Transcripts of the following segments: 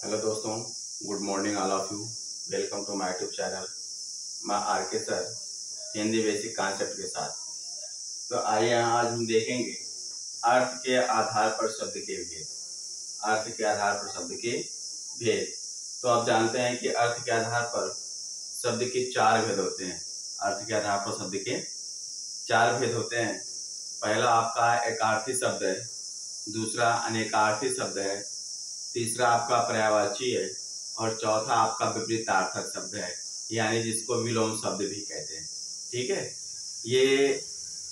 Hello दोस्तों, good morning all of you. Welcome to my YouTube channel. मैं R K. Sir Hindi basic concept के साथ। तो आइए आज हम देखेंगे अर्थ के आधार पर शब्द के भेद। अर्थ के आधार पर शब्द के भेद। तो आप जानते हैं कि अर्थ के आधार पर शब्द के चार भेद होते हैं। अर्थ के आधार पर शब्द के चार भेद होते हैं। पहला आपका एकार्थी शब्द है, दूसरा अनेकार्थी शब्द है, तीसरा आपका पर्यायवाची है और चौथा आपका विपरीतार्थक शब्द है, यानी जिसको विलोम शब्द भी कहते हैं। ठीक है, ये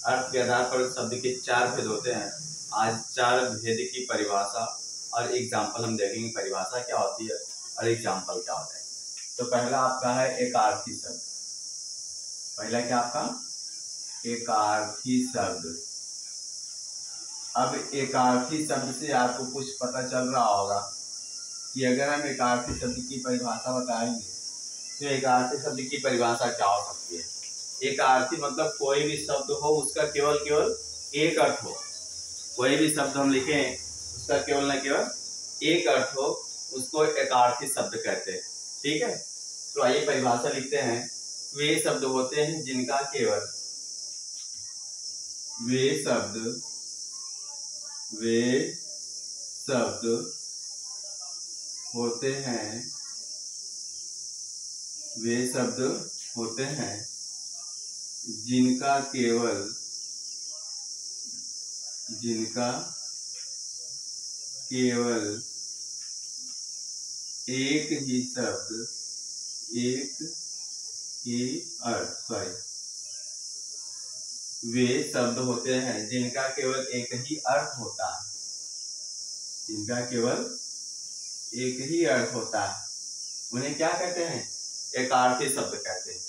अर्थ के आधार पर शब्द के चार भेद होते हैं। आज चार भेद की परिभाषा और एग्जाम्पल हम देखेंगे। परिभाषा क्या होती है और एग्जाम्पल क्या होता है। तो पहला आपका है एकार्थी शब्द। पहला क्या आपका एकार्थी शब्द। अब एकार्थी शब्द से आपको कुछ पता चल रहा होगा कि अगर हम एकार्थी शब्द की परिभाषा बताएंगे तो एकार्थी शब्द की परिभाषा क्या हो सकती है। एकार्थी मतलब कोई भी शब्द हो उसका केवल एक अर्थ हो। कोई भी शब्द हम लिखें उसका केवल न केवल एक अर्थ हो, उसको एकार्थी शब्द कहते हैं। ठीक है, तो आइए परिभाषा लिखते हैं। वे शब्द होते हैं जिनका केवल वे शब्द होते हैं जिनका केवल एक ही अर्थ वे शब्द होते हैं जिनका केवल एक ही अर्थ होता है। उन्हें क्या कहते हैं? एकार्थी शब्द कहते हैं।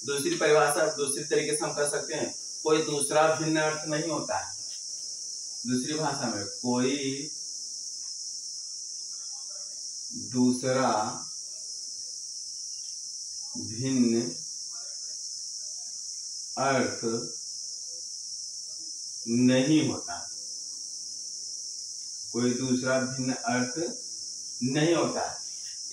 दूसरी परिभाषा दूसरी तरीके से हम कर सकते हैं, कोई दूसरा भिन्न अर्थ नहीं होता है। दूसरी भाषा में कोई दूसरा भिन्न अर्थ नहीं होता। कोई दूसरा भिन्न अर्थ नहीं होता है,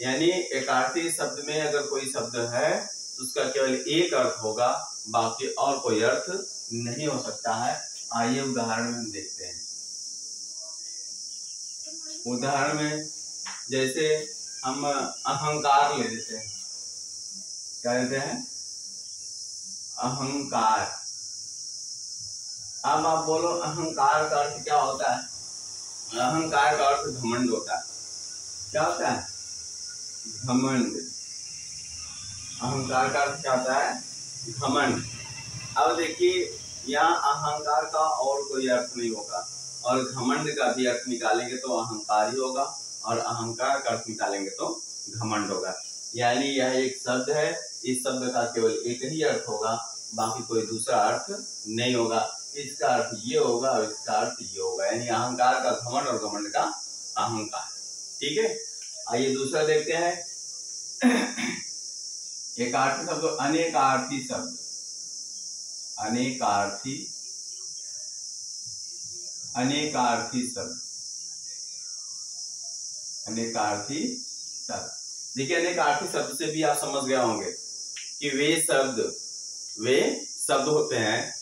यानी एकार्थी शब्द में अगर कोई शब्द है तो उसका केवल एक अर्थ होगा, बाकी और कोई अर्थ नहीं हो सकता है। आइए उदाहरण में हम देखते हैं। उदाहरण में जैसे हम अहंकार ले लेते हैं। क्या लेते हैं? अहंकार। अब आप बोलो अहंकार का अर्थ क्या होता है? अहंकार का अर्थ घमंड होता है। क्या होता है? घमंड। अहंकार का अर्थ क्या होता है? घमंड। अब देखिए यहाँ अहंकार का और कोई अर्थ नहीं होगा और घमंड का भी अर्थ निकालेंगे तो अहंकार ही होगा और अहंकार का अर्थ निकालेंगे तो घमंड होगा। यानी यह एक शब्द है, इस शब्द का केवल एक ही अर्थ होगा, बाकी कोई दूसरा अर्थ नहीं होगा। इसका अर्थ ये होगा और इसका अर्थ ये होगा, यानी अहंकार का घमंड और घमंड का अहंकार। ठीक है, आइए दूसरा देखते हैं। एकार्थी शब्द अनेकार्थी शब्द। अनेकार्थी शब्द। देखिए अनेकार्थी शब्द से भी आप समझ गए होंगे कि वे शब्द होते हैं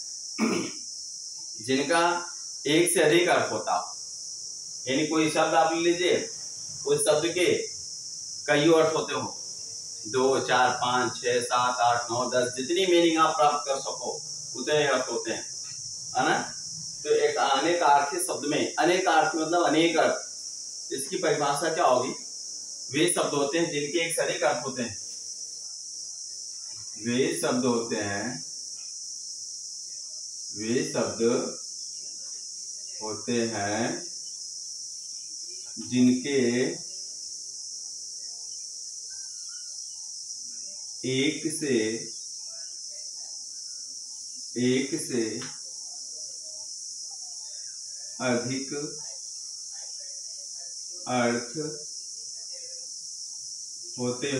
जिनका एक से अधिक अर्थ होता हो। यानी कोई शब्द आप ले लीजिए, उस शब्द के कई अर्थ होते हो, 2, 4, 5, 6, 7, 8, 9, 10, जितनी मीनिंग आप प्राप्त कर सको उतने अर्थ होते हैं, है ना। तो एक अनेकार्थी शब्द में अनेकार्थी मतलब अनेक अर्थ। इसकी परिभाषा क्या होगी? वे शब्द होते हैं जिनके एक से अधिक अर्थ होते हैं। वे शब्द होते हैं जिनके एक से अधिक अर्थ होते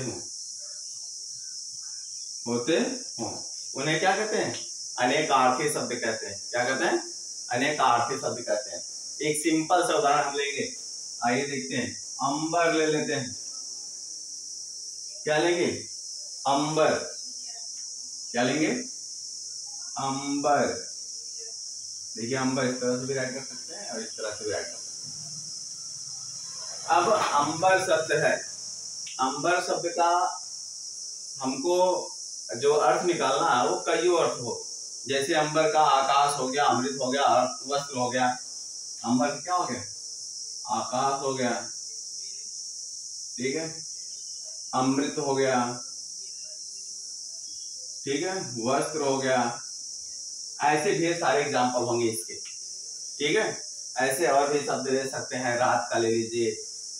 हों। उन्हें क्या कहते हैं? अनेकार्थी शब्द कहते हैं। क्या कहते हैं? अनेकार्थी शब्द कहते हैं। एक सिंपल सा उदाहरण हम लेंगे, आइए देखते हैं। अंबर ले लेते हैं। क्या लेंगे? अंबर। क्या लेंगे? अंबर। देखिए अंबर इस तरह से भी राइट कर सकते हैं और इस तरह से भी राइट कर सकते हैं। अब अंबर शब्द है, अंबर शब्द का हमको जो अर्थ निकालना है वो कई अर्थ हो। जैसे अंबर का आकाश हो गया, अमृत हो गया, वस्त्र हो गया। अंबर क्या हो गया? आकाश हो गया, ठीक है, अमृत हो गया, ठीक है, वस्त्र हो गया। ऐसे ढेर सारे एग्जाम्पल होंगे इसके, ठीक है। ऐसे और भी शब्द ले सकते हैं, रात का ले लीजिए,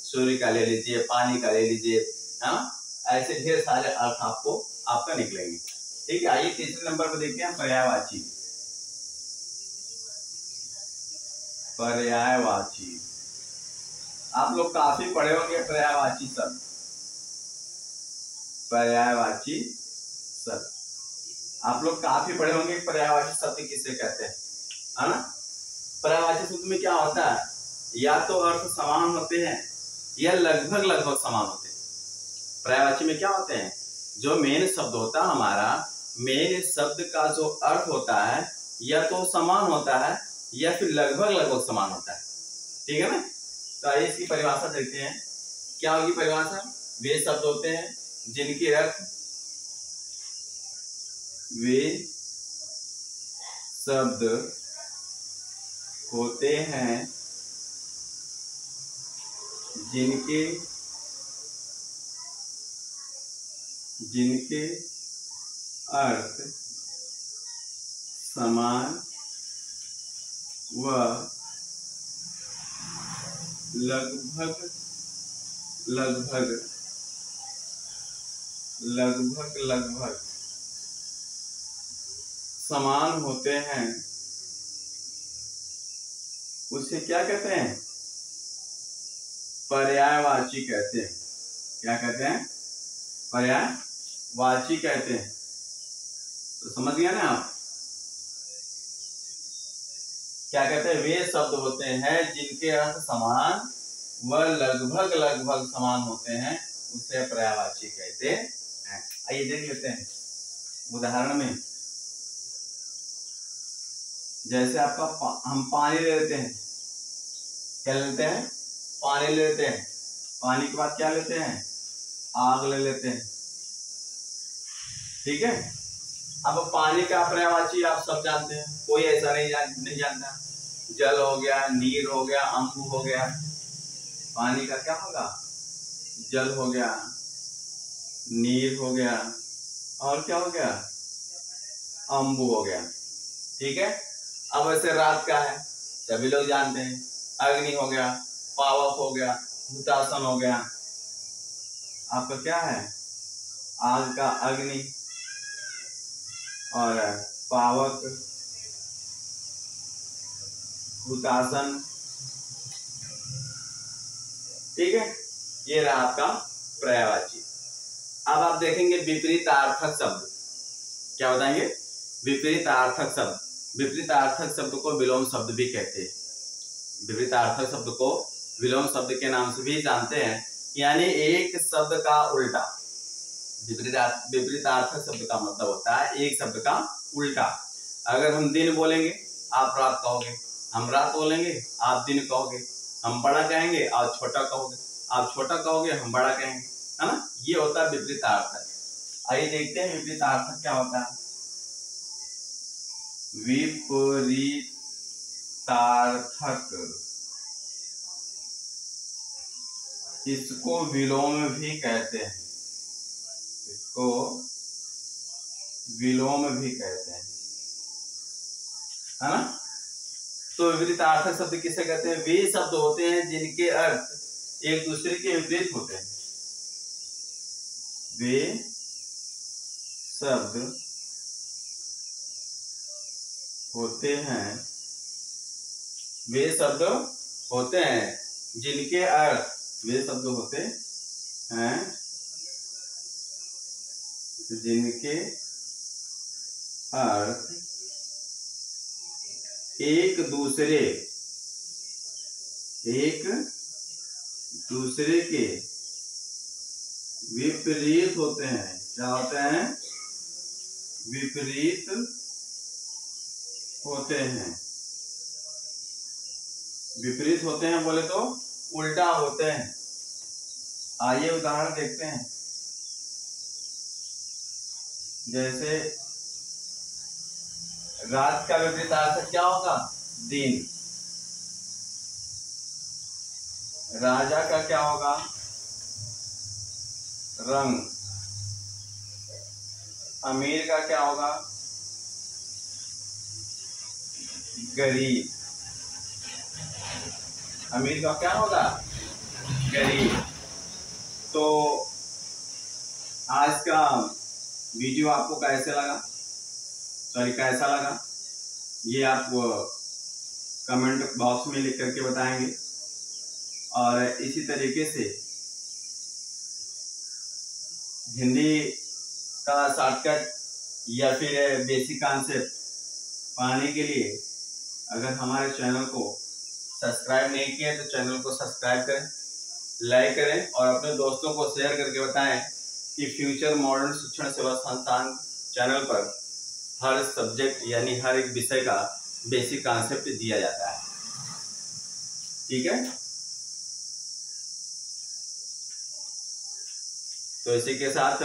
सूर्य का ले लीजिए, पानी का ले लीजिए, है ना। ऐसे ढेर सारे अर्थ आपको आपका निकलेंगे, ठीक है। आइए तीसरे नंबर पर देखते हैं पर्यायवाची। पर्यायवाची आप लोग काफी पढ़े होंगे पर्यायवाची शब्द। पर्यायवाची शब्द आप लोग काफी पढ़े होंगे। पर्यायवाची शब्द किसे कहते हैं, है ना। पर्यायवाची शब्द में क्या होता है, या तो अर्थ समान होते हैं या लगभग लगभग समान होते हैं। पर्यायवाची में क्या होते हैं, जो मेन शब्द होता है हमारा, मेन शब्द का जो अर्थ होता है या तो समान होता है या फिर लगभग लगभग समान होता है, ठीक है ना। तो आइए इसकी परिभाषा देखते हैं। क्या होगी परिभाषा? वे शब्द होते हैं जिनके अर्थ, वे शब्द होते हैं जिनके जिनके अर्थ समान व लगभग लगभग लगभग लगभग समान होते हैं, उसे क्या कहते हैं? पर्यायवाची कहते हैं। क्या कहते हैं? पर्यायवाची कहते हैं। तो समझ गया ना आप? क्या कहते हैं? वे शब्द होते हैं जिनके अर्थ समान व लगभग लगभग समान होते हैं, उसे पर्यायवाची कहते हैं। आइए देख लेते हैं उदाहरण में। जैसे आपका हम पानी ले लेते हैं, क्या लेते हैं? पानी ले लेते हैं। पानी के बाद क्या लेते हैं? आग ले लेते हैं, ठीक है। अब पानी का पर्यायवाची आप सब जानते हैं, कोई ऐसा नहीं जानता। जल हो गया, नीर हो गया, अम्बु हो गया। पानी का क्या होगा? जल हो गया, नीर हो गया, और क्या हो गया? अम्बु हो गया, ठीक है। अब ऐसे रात का है, सभी लोग जानते हैं, अग्नि हो गया, पावक हो गया, हुतासन हो गया। आपका क्या है? आग का अग्नि और पावक, हुतासन, ठीक है। ये रहा आपका पर्यायवाची। अब आप देखेंगे विपरीतार्थक शब्द। क्या बताएंगे? विपरीतार्थक शब्द। विपरीतार्थक शब्द को विलोम शब्द भी कहते हैं। विपरीतार्थक शब्द को विलोम शब्द के नाम से भी जानते हैं, यानी एक शब्द का उल्टा। विपरीतार्थक शब्द का मतलब होता है एक शब्द का उल्टा। अगर हम दिन बोलेंगे आप रात कहोगे, हम रात बोलेंगे आप दिन कहोगे, हम बड़ा कहेंगे आप छोटा कहोगे, आप छोटा कहोगे हम बड़ा कहेंगे, है ना। ये होता है विपरीतार्थक। आइए देखते हैं विपरीतार्थक क्या होता है। विपरीतार्थक इसको विलोम भी कहते हैं, इसको विलोम भी कहते हैं, है ना। तो विपरीतार्थक शब्द किसे कहते हैं? वे शब्द होते हैं जिनके अर्थ एक दूसरे के विपरीत होते हैं। वे शब्द होते हैं, वे शब्द होते हैं जिनके अर्थ, वे शब्द होते हैं जिनके अर्थ एक दूसरे के विपरीत होते हैं। क्या होते हैं? विपरीत होते हैं। विपरीत होते हैं बोले तो उल्टा होते हैं। आइए उदाहरण देखते हैं। जैसे रात का विपरीत अर्थ क्या होगा? दिन। राजा का क्या होगा? रंग। अमीर का क्या होगा? गरीब। अमीर का क्या होगा? गरीब। तो आज का वीडियो आपको कैसा लगा ये आप कमेंट बॉक्स में लिख करके बताएंगे। और इसी तरीके से हिंदी का शॉर्टकट या फिर बेसिक कॉन्सेप्ट पाने के लिए अगर हमारे चैनल को सब्सक्राइब नहीं किया तो चैनल को सब्सक्राइब करें, लाइक करें और अपने दोस्तों को शेयर करके बताएं कि फ्यूचर मॉडर्न शिक्षण सेवा संस्थान चैनल पर हर सब्जेक्ट यानी हर एक विषय का बेसिक कॉन्सेप्ट दिया जाता है। ठीक है, तो इसी के साथ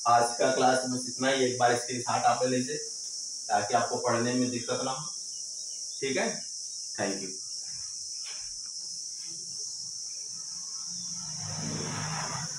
आज का क्लास बस इतना ही। एक बार स्क्रीनशॉट आप ले लीजिए ताकि आपको पढ़ने में दिक्कत ना हो। ठीक है, थैंक यू।